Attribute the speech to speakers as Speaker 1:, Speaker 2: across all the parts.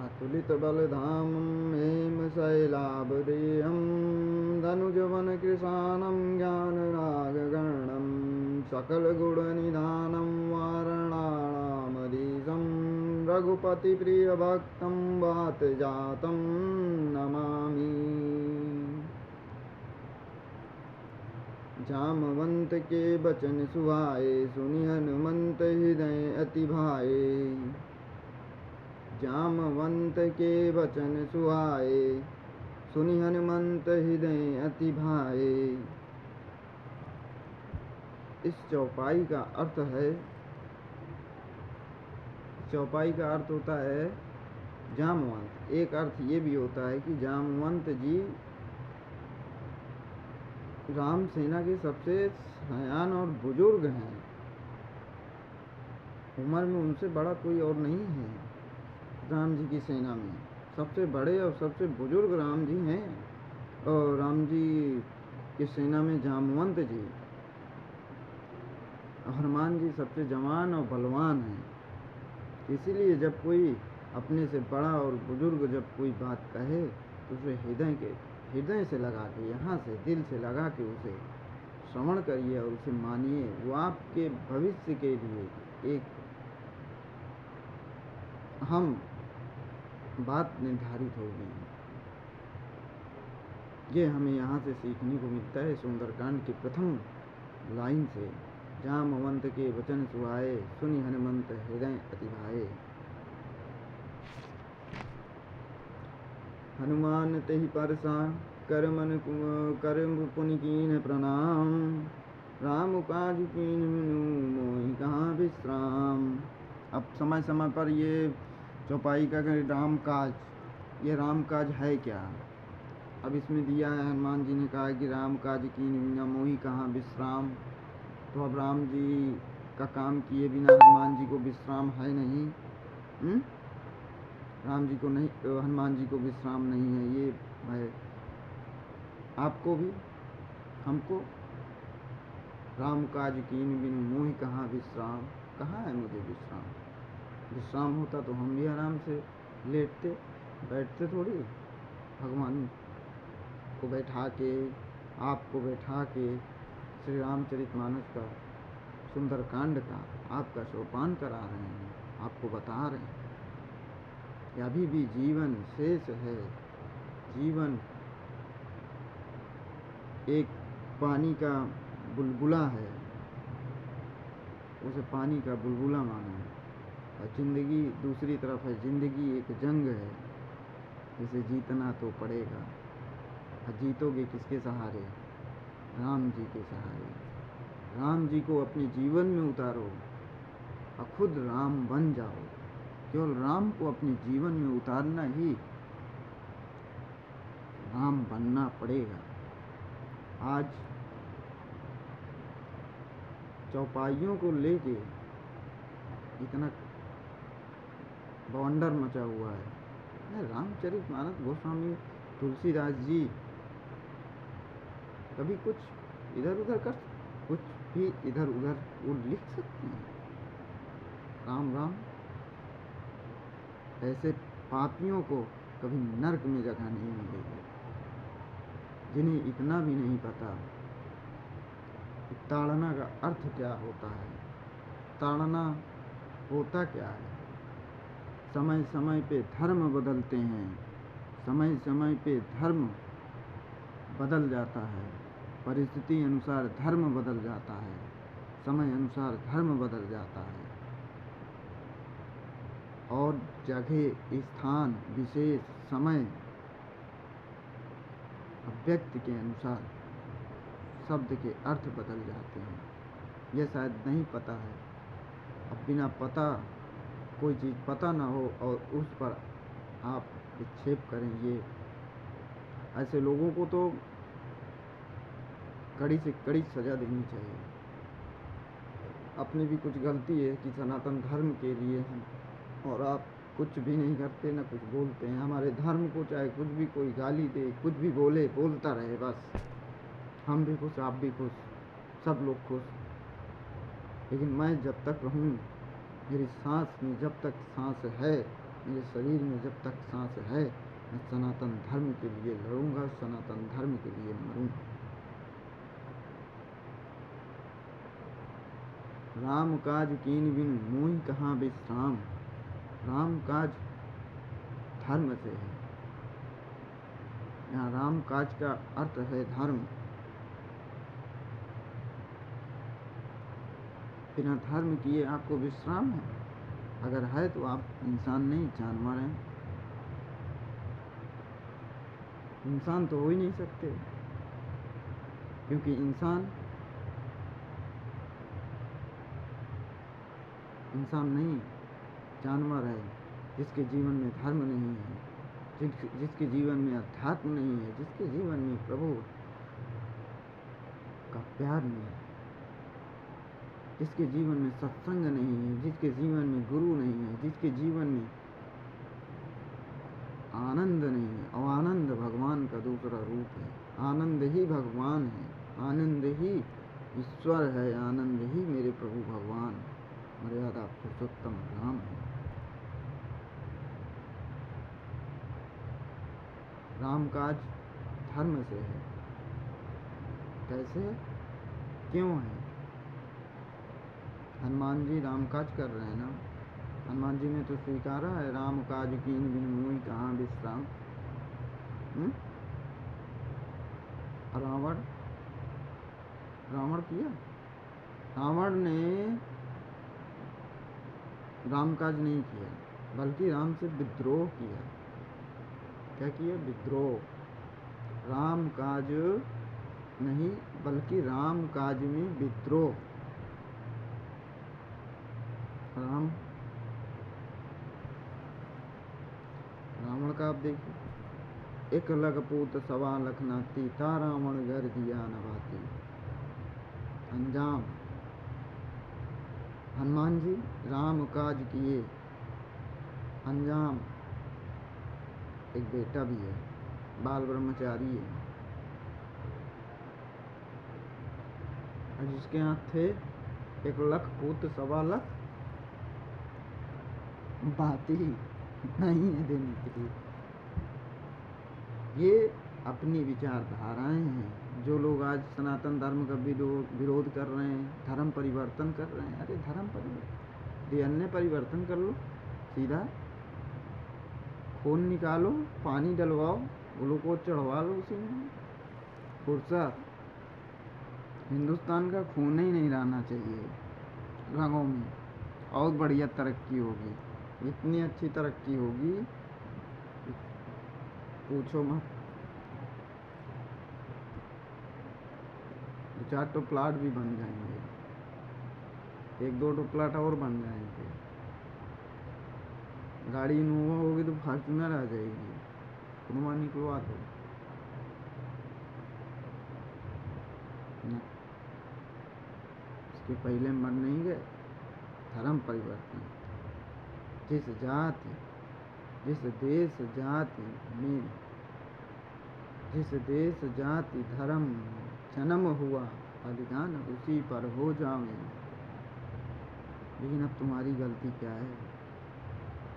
Speaker 1: अतुलितबलधामं हेमशैलाभदेहं धनुजवनकृशानं ज्ञानरागगणं सकलगुणनिधानं वारणानामधीशं रघुपतिप्रियभक्तं वातजातं नमामि। जामवंत के बचन सुहाए सुनि हनुमंत हृदय अति भाए। जामवंत के वचन सुहाए सुनि हनुमंत हृदय अति भाए। इस चौपाई का अर्थ है, चौपाई का अर्थ होता है जामवंत। एक अर्थ ये भी होता है कि जामवंत जी राम सेना के सबसे सयान और बुजुर्ग हैं। उम्र में उनसे बड़ा कोई और नहीं है। राम जी की सेना में सबसे बड़े और सबसे बुजुर्ग राम जी हैं, और राम जी की सेना में जामवंत जी, हनुमान जी सबसे जवान और बलवान हैं। इसीलिए जब कोई अपने से बड़ा और बुजुर्ग जब कोई बात कहे तो उसे हृदय से लगा के, यहाँ से दिल से लगा के उसे श्रवण करिए और उसे मानिए। वो आपके भविष्य के लिए एक अहम बात निर्धारित होगी। ये हमें यहाँ से सीखने को मिलता है सुंदरकांड की प्रथम लाइन से। जामवंत के वचन सुहाए सुनि हनुमंत हृदय अति भाए। हनुमान तेहि परसा करम पुनि कीन्ह प्रणाम। राम काज कीन्ह मोहि कहाँ विश्राम। अब समय समय पर ये चौपाई का राम काज, ये राम काज है क्या? अब इसमें दिया है, हनुमान जी ने कहा कि राम काज कीन्ह मोहि कहाँ विश्राम। तो अब राम जी का काम किए बिना हनुमान जी को विश्राम है नहीं। राम जी को नहीं, हनुमान जी को विश्राम नहीं है। ये है आपको भी, हमको। राम काज कीन्ह बिनु मोहि कहाँ विश्राम। कहाँ है मुझे विश्राम? विश्राम होता तो हम भी आराम से लेटते बैठते थोड़ी। भगवान को बैठा के, आपको बैठा के श्री रामचरितमानस का सुंदरकांड का आपका सोपान करा रहे हैं, आपको बता रहे हैं कि अभी भी जीवन शेष है। जीवन एक पानी का बुलबुला है, उसे पानी का बुलबुला मानो। और जिंदगी दूसरी तरफ है, जिंदगी एक जंग है, इसे जीतना तो पड़ेगा। और जीतोगे किसके सहारे? राम जी के सहारे। राम जी को अपने जीवन में उतारो और खुद राम बन जाओ। केवल राम को अपने जीवन में उतारना ही राम बनना पड़ेगा। आज चौपाइयों को लेके इतना बवंडर मचा हुआ है। रामचरितमानस गोस्वामी तुलसीदास जी कभी कुछ इधर उधर कर, कुछ भी इधर उधर वो लिख सकते हैं। राम राम। ऐसे पापियों को कभी नरक में जगह नहीं मिलेगी, जिन्हें इतना भी नहीं पता कि ताड़ना का अर्थ क्या होता है। ताड़ना होता क्या है? समय समय पे धर्म बदलते हैं, समय समय पे धर्म बदल जाता है, परिस्थिति अनुसार धर्म बदल जाता है, समय अनुसार धर्म बदल जाता है। और जगह, स्थान, विशेष समय, व्यक्ति के अनुसार शब्द के अर्थ बदल जाते हैं। यह शायद नहीं पता है। अब बिना पता कोई चीज़ पता ना हो और उस पर आप विक्षेप करें, ये ऐसे लोगों को तो कड़ी से कड़ी सजा देनी चाहिए। अपनी भी कुछ गलती है कि सनातन धर्म के लिए हैं और आप कुछ भी नहीं करते, ना कुछ बोलते हैं। हमारे धर्म को चाहे कुछ भी कोई गाली दे, कुछ भी बोले, बोलता रहे बस। हम भी खुश, आप भी खुश, सब लोग खुश। लेकिन मैं जब तक रहूँ, मेरी सांस में जब तक सांस है, मेरे शरीर में जब तक सांस है मैं सनातन धर्म के लिए लड़ूंगा, सनातन धर्म के लिए मरूंगा। राम काज कीन बिनु मोहि कहाँ विश्राम। राम काज धर्म से है। यहाँ राम काज का अर्थ है धर्म। बिना धर्म किए आपको विश्राम है? अगर है तो आप इंसान नहीं, जानवर हैं। इंसान तो हो ही नहीं सकते, क्योंकि इंसान नहीं, जानवर है जिसके जीवन में धर्म नहीं है, जिसके जीवन में अध्यात्म नहीं है, जिसके जीवन में प्रभु का प्यार नहीं है, जिसके जीवन में सत्संग नहीं है, जिसके जीवन में गुरु नहीं है, जिसके जीवन में आनंद नहीं है। और आनंद भगवान का दूसरा रूप है। आनंद ही भगवान है, आनंद ही ईश्वर है, आनंद ही मेरे प्रभु भगवान मर्यादा पुरुषोत्तम राम है। राम काज धर्म से है। कैसे? क्यों है? हनुमान जी राम काज कर रहे हैं ना। हनुमान जी ने तो स्वीकारा है, राम काज कीन बिनु मोहि कहाँ विश्राम। रावण किया? रावण ने राम काज नहीं किया, बल्कि राम से विद्रोह किया। क्या किया? विद्रोह। राम काज नहीं, बल्कि राम काज में विद्रोह। रावण का आप देखिए, एक लख पूत सवा लख नाती, ता रावण घर दिया न भाती। अंजाम। हनुमान जी राम काज किए, अंजाम एक बेटा भी है, बाल ब्रह्मचारी है, जिसके यहाँ थे 1 लख पुत्र, सवा लख बात ही नहीं है देने के लिए। ये अपनी विचारधाराएं हैं। जो लोग आज सनातन धर्म का विरोध कर रहे हैं, धर्म परिवर्तन कर रहे हैं, अरे धर्म परिवर्तन, डीएनए परिवर्तन कर लो, सीधा खून निकालो, पानी डलवाओ, ग्लूकोज चढ़वा लो उसी में। फुर्सत। हिंदुस्तान का खून ही नहीं रहना चाहिए रंगों में, और बढ़िया तरक्की होगी, इतनी अच्छी तरक्की होगी पूछो मत। 2-4 प्लाट भी बन जाएंगे, 1-2 प्लाट और बन जाएंगे। गाड़ी इनोवा होगी तो फॉर्च्यूनर आ जाएगी, कुनवा निकलवा दो ना। इसके पहले मर नहीं गए। धर्म परिवर्तन। जिस जाति, जिस देश जाति में, जिस देश जाति धर्म जन्म हुआ, बलिदान उसी पर हो जावे। लेकिन अब तुम्हारी गलती क्या है?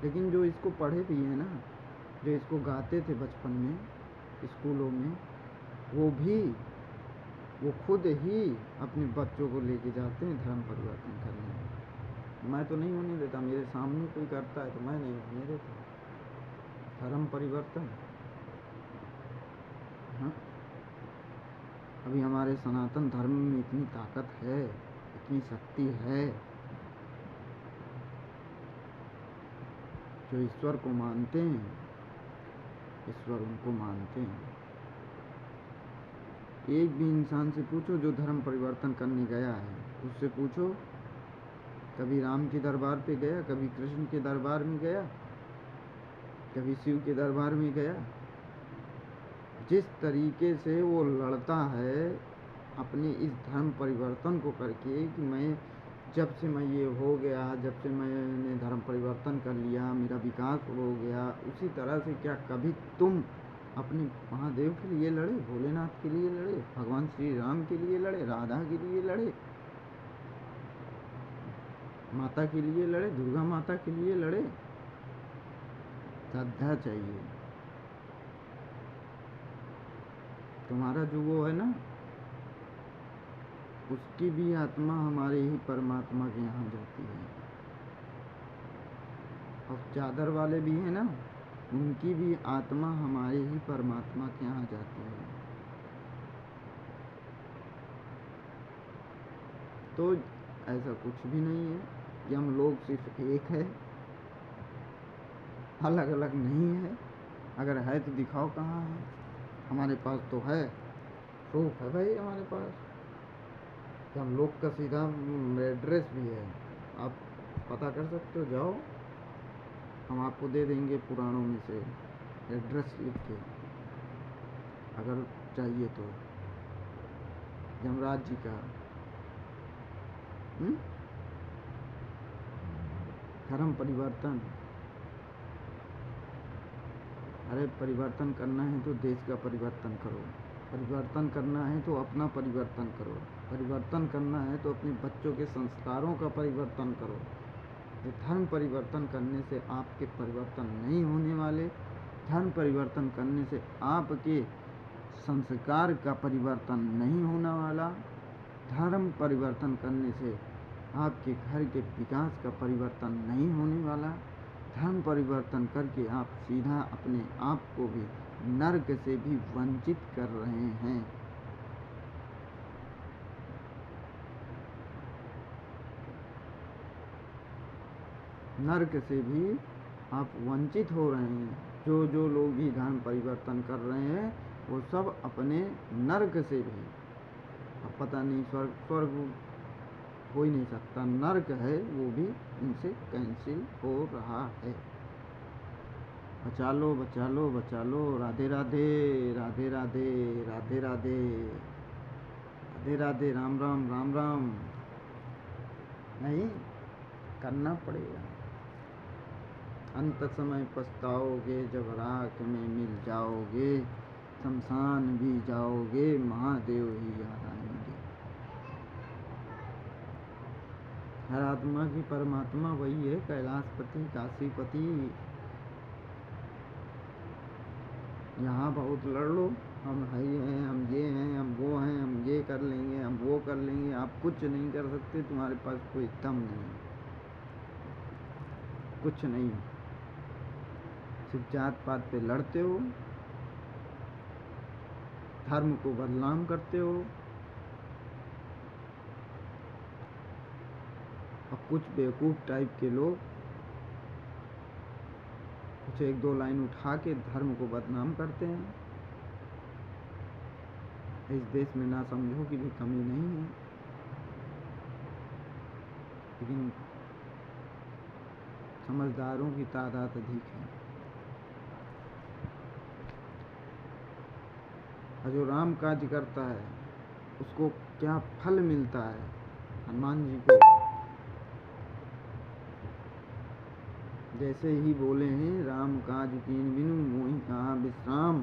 Speaker 1: लेकिन जो इसको पढ़े भी है ना, जो इसको गाते थे बचपन में स्कूलों में, वो खुद ही अपने बच्चों को लेके जाते हैं धर्म परिवर्तन करने। मैं तो नहीं होने देता, मेरे सामने कोई करता है तो मैं नहीं होने देता धर्म परिवर्तन। हाँ, अभी हमारे सनातन धर्म में इतनी ताकत है, इतनी शक्ति है, जो ईश्वर को मानते हैं, ईश्वर उनको मानते हैं। एक भी इंसान से पूछो जो धर्म परिवर्तन करने गया है, उससे पूछो कभी राम के दरबार पे गया, कभी कृष्ण के दरबार में गया, कभी शिव के दरबार में गया। जिस तरीके से वो लड़ता है अपने इस धर्म परिवर्तन को करके कि जब से मैं ये हो गया, जब से मैंने धर्म परिवर्तन कर लिया, मेरा विकास हो गया, उसी तरह से क्या कभी तुम अपने महादेव के लिए लड़े, भोलेनाथ के लिए लड़े, भगवान श्री राम के लिए लड़े, राधा के लिए लड़े, माता के लिए लड़े, दुर्गा माता के लिए लड़े? श्रद्धा चाहिए। तुम्हारा जो वो है ना, उसकी भी आत्मा हमारे ही परमात्मा के यहाँ जाती है। और चादर वाले भी हैं ना, उनकी भी आत्मा हमारे ही परमात्मा के यहाँ जाती है। तो ऐसा कुछ भी नहीं है कि हम लोग सिर्फ एक है, अलग अलग नहीं है। अगर है तो दिखाओ कहाँ है। हमारे पास तो है, प्रूफ है भाई हमारे पास। तो हम लोग का सीधा एड्रेस भी है, आप पता कर सकते हो। जाओ, हम आपको दे देंगे पुराणों में से एड्रेस लिख के, अगर चाहिए तो। यमराज जी का धर्म परिवर्तन। अरे परिवर्तन करना है तो देश का परिवर्तन करो, परिवर्तन करना है तो अपना परिवर्तन करो, परिवर्तन करना है तो अपने बच्चों के संस्कारों का परिवर्तन करो। ये धर्म परिवर्तन करने से आपके परिवर्तन नहीं होने वाले। धर्म परिवर्तन करने से आपके संस्कार का परिवर्तन नहीं होने वाला। धर्म परिवर्तन करने से आपके घर के विकास का परिवर्तन नहीं होने वाला। धर्म परिवर्तन करके आप सीधा अपने आप को भी नर्क से भी वंचित कर रहे हैं। नर्क से भी आप वंचित हो रहे हैं। जो लोग भी धर्म परिवर्तन कर रहे हैं वो सब अपने नर्क से भी, अब पता नहीं स्वर्ग हो ही नहीं सकता, नर्क है वो भी इनसे कैंसिल हो रहा है। बचा लो बचा लो बचा लो। राधे राधे राधे राधे राधे राधे राधे राधे। राम राम राम राम। नहीं करना पड़ेगा। अंत समय पछताओगे जब राख में मिल जाओगे, शमशान भी जाओगे महादेव ही याद आएंगे। हर आत्मा की परमात्मा वही है, कैलाशपति काशीपति। यहाँ बहुत लड़ लो, हम है हैं, हम ये हैं, हम वो हैं, हम ये कर लेंगे, हम वो कर लेंगे। आप कुछ नहीं कर सकते, तुम्हारे पास कोई दम नहीं, कुछ नहीं। सिर्फ जात पात पे लड़ते हो, धर्म को बदनाम करते हो। और कुछ बेवकूफ़ टाइप के लोग कुछ एक दो लाइन उठा के धर्म को बदनाम करते हैं। इस देश में ना समझो की भी कमी नहीं है, लेकिन समझदारों की तादाद अधिक है। और जो राम काज करता है उसको क्या फल मिलता है? हनुमान जी को जैसे ही बोले हैं राम काज कीन बिनु मोहि कहाँ विश्राम,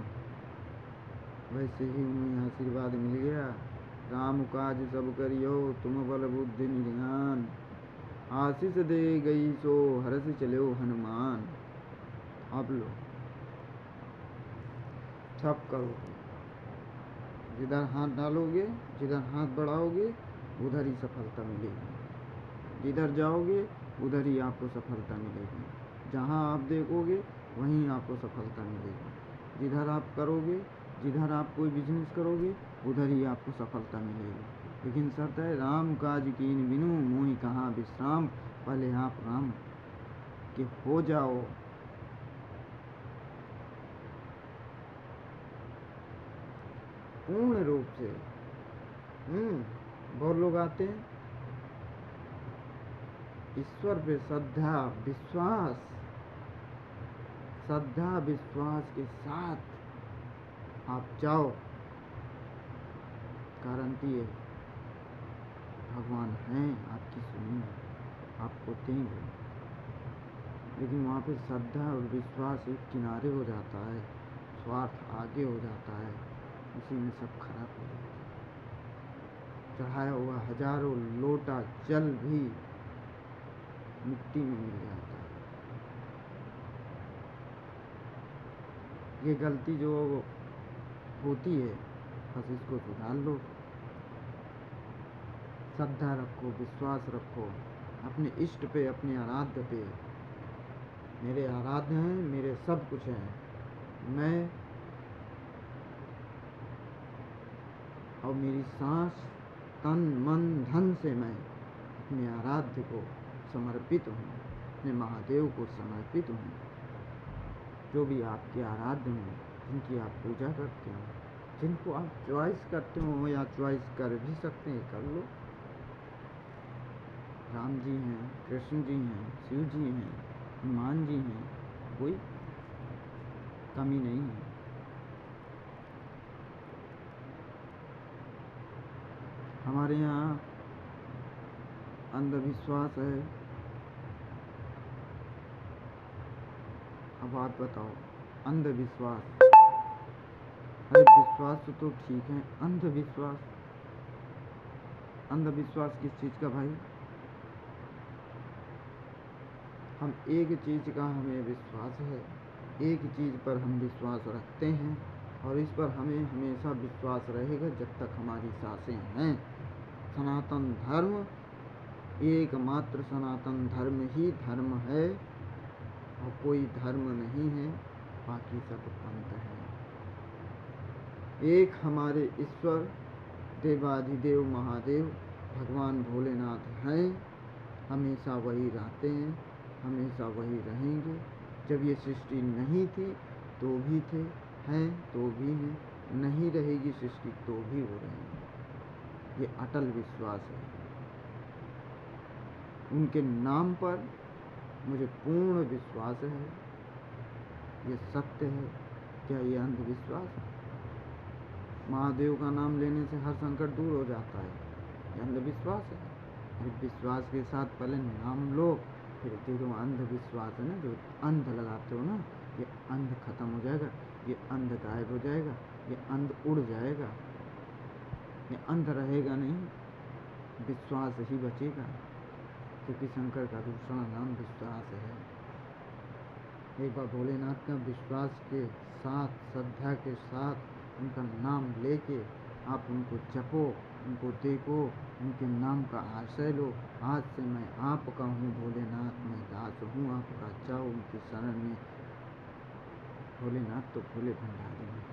Speaker 1: वैसे ही उन्हें आशीर्वाद मिल गया। राम काज सब करियो तुम बल बुद्धि निधान, आशीष दे गई सो हर्ष चलो हनुमान। आप लो सब करोगे, जिधर हाथ डालोगे, जिधर हाथ बढ़ाओगे उधर ही सफलता मिलेगी। जिधर जाओगे उधर ही आपको सफलता मिलेगी। जहाँ आप देखोगे वहीं आपको सफलता मिलेगी। जिधर आप करोगे, जिधर आप कोई बिजनेस करोगे उधर ही आपको सफलता मिलेगी। लेकिन शर्त है राम काज कीन बिनु मोहि कहाँ विश्राम। पहले आप राम के हो जाओ। पूर्ण रूप से। बहुत लोग आते हैं, ईश्वर पे श्रद्धा विश्वास, श्रद्धा विश्वास के साथ आप जाओ, गारंटी है भगवान हैं आपकी सुनेंगे, आपको देंगे। लेकिन वहाँ पे श्रद्धा और विश्वास एक किनारे हो जाता है, स्वार्थ आगे हो जाता है, उसी में सब खराब हो जाता है। चढ़ाया हुआ हजारों लोटा जल भी मिट्टी में मिल जाता है। ये गलती जो होती है बस इसको सुधार लो। श्रद्धा रखो, विश्वास रखो अपने इष्ट पे, अपने आराध्य पे। मेरे आराध्य हैं, मेरे सब कुछ हैं। मैं और मेरी सांस, तन मन धन से मैं अपने आराध्य को समर्पित हूँ, अपने महादेव को समर्पित हूँ। जो भी आपके आराध्य हैं, जिनकी आप पूजा करते हो, जिनको आप चॉइस करते हो या चॉइस कर भी सकते हैं, कर लो। राम जी हैं, कृष्ण जी हैं, शिव जी हैं, हनुमान जी हैं, कोई कमी नहीं है। हमारे यहाँ अंधविश्वास है। अब आप बताओ, अंधविश्वास, अरे विश्वास तो ठीक है, अंधविश्वास, अंधविश्वास किस चीज़ का भाई? हम एक चीज़ का हमें विश्वास है, एक चीज़ पर हम विश्वास रखते हैं और इस पर हमें हमेशा विश्वास रहेगा जब तक हमारी सांसें हैं। सनातन धर्म, एकमात्र सनातन धर्म ही धर्म है और कोई धर्म नहीं है, बाकी सब पंथ है। एक हमारे ईश्वर देवाधिदेव महादेव भगवान भोलेनाथ हैं, हमेशा वही रहते हैं, हमेशा वही रहेंगे। जब ये सृष्टि नहीं थी तो भी थे, हैं तो भी हैं, नहीं रहेगी सृष्टि तो भी वो रहेंगे। ये अटल विश्वास है। उनके नाम पर मुझे पूर्ण विश्वास है, ये सत्य है। क्या ये अंधविश्वास है? महादेव का नाम लेने से हर संकट दूर हो जाता है, ये अंधविश्वास है। विश्वास के साथ पहले नाम लो, फिर जो अंधविश्वास है ना, जो अंध लगाते हो ना, ये अंध खत्म हो जाएगा, ये अंध गायब हो जाएगा, ये अंध उड़ जाएगा, ये अंध रहेगा नहीं, विश्वास ही बचेगा। क्योंकि शंकर का दूसरा नाम विश्वास है। एक बार भोलेनाथ का विश्वास के साथ, श्रद्धा के साथ उनका नाम लेके आप उनको जपो, उनको देखो, उनके नाम का आश्रय लो। आज से मैं आपका हूँ भोलेनाथ, मैं दास हूँ आपका, जाओ उनकी शरण में। भोलेनाथ तो भोले भंडारी हैं।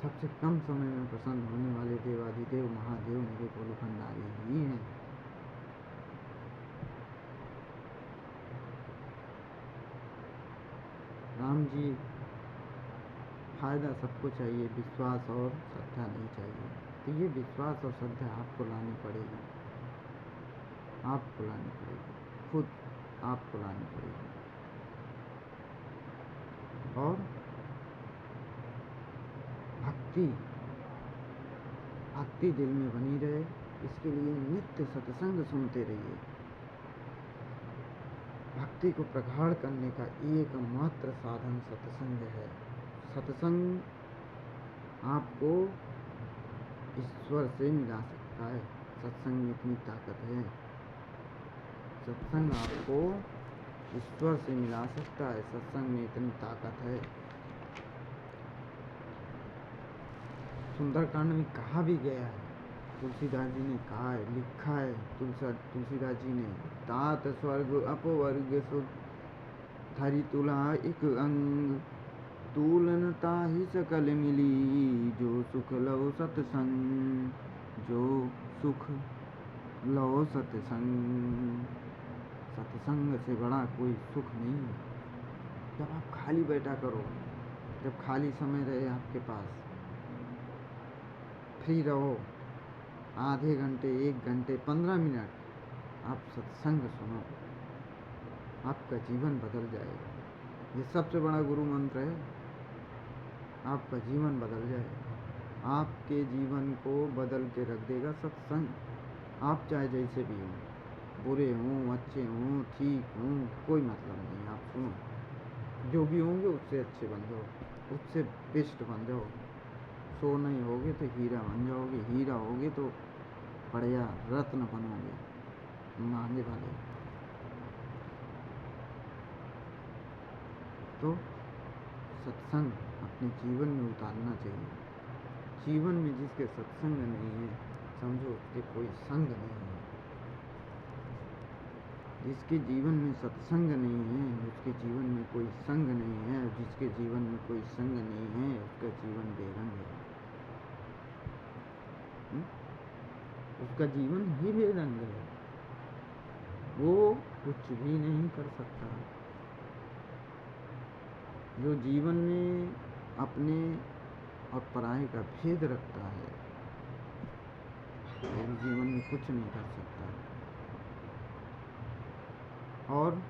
Speaker 1: सबसे कम समय में प्रसन्न होने वाले देवाधिदेव महादेव मेरे भोले भंडारी ही हैं। राम जी, फायदा सबको चाहिए, विश्वास और श्रद्धा नहीं चाहिए। तो ये विश्वास और श्रद्धा आपको लानी पड़ेगी, आपको लानी पड़ेगी, खुद आपको लानी पड़ेगी। और भक्ति, भक्ति दिल में बनी रहे, इसके लिए नित्य सत्संग सुनते रहिए। भक्ति को प्रगाढ़ करने का एकमात्र साधन सत्संग है। सत्संग आपको ईश्वर से मिला सकता है, सत्संग में इतनी ताकत है। सत्संग आपको ईश्वर से मिला सकता है, सत्संग में इतनी ताकत है। सुंदरकांड में कहा भी गया है, तुलसीदास जी ने कहा है, लिखा है तुलसीदास जी ने, तात स्वर्ग अपवर्ग सुख धरि तुला एक अंग, तुलनता ही सकल मिली, जो सुख लो सत्संग, जो सुख लो सत्संग। सत्संग से बड़ा कोई सुख नहीं है। जब आप खाली बैठा करो, जब खाली समय रहे आपके पास, फ्री रहो, आधे घंटे, 1 घंटे, 15 मिनट आप सत्संग सुनो, आपका जीवन बदल जाएगा। ये सबसे बड़ा गुरु मंत्र है, आपका जीवन बदल जाएगा। आपके जीवन को बदल के रख देगा सत्संग। आप चाहे जैसे भी हों, बुरे हों, अच्छे हों, ठीक हों, कोई मतलब नहीं, आप सुनो। जो भी होंगे उससे अच्छे बन जाओ, उससे बेस्ट बन जाओ। सो नहीं होगे तो हीरा बन जाओगे, हीरा होगे तो बढ़िया रत्न बनोगे, मांगे वाले। तो सत्संग अपने जीवन में उतारना चाहिए। जीवन में जिसके सत्संग नहीं है, समझो उसके कोई संग नहीं है। जिसके जीवन में सत्संग नहीं है, उसके जीवन में कोई संग नहीं है। जिसके जीवन में कोई संग नहीं है, उसका जीवन बेरंग है। उसका जीवन ही बेरंग है। वो कुछ भी नहीं कर सकता। जो जीवन में अपने और पराये का भेद रखता है, वो जीवन में कुछ नहीं कर सकता। और